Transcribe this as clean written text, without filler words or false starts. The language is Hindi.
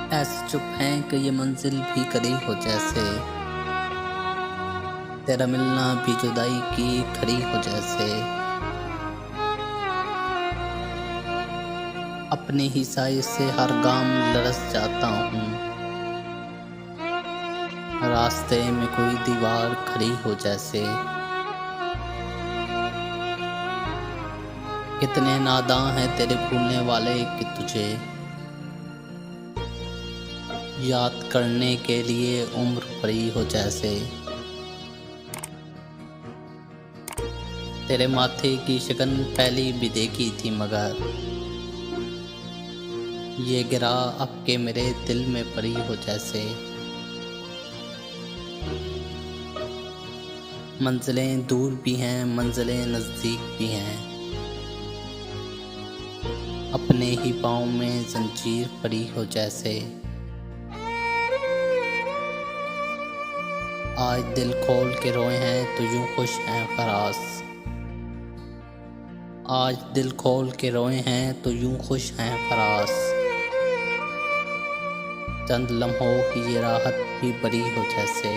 ऐसे चुप हैं कि ये मंजिल भी करीब हो जैसे, तेरा मिलना भी जुदाई की खरी हो जैसे। अपने ही साए से हर गाम लरस जाता हूँ, रास्ते में कोई दीवार खड़ी हो जैसे। कितने नादां हैं तेरे भूलने वाले कि तुझे याद करने के लिए उम्र पड़ी हो जैसे। तेरे माथे की शिकन पहली भी देखी थी मगर ये गिरा अब के मेरे दिल में पड़ी हो जैसे। मंजिलें दूर भी हैं, मंजिलें नज़दीक भी हैं, अपने ही पाँव में जंजीर पड़ी हो जैसे। आज दिल खोल के रोए हैं तो यूं खुश हैं फरास, आज दिल खोल के रोए हैं तो यूं खुश हैं फरास। चंद लम्हों की ये राहत भी बड़ी हो जैसे।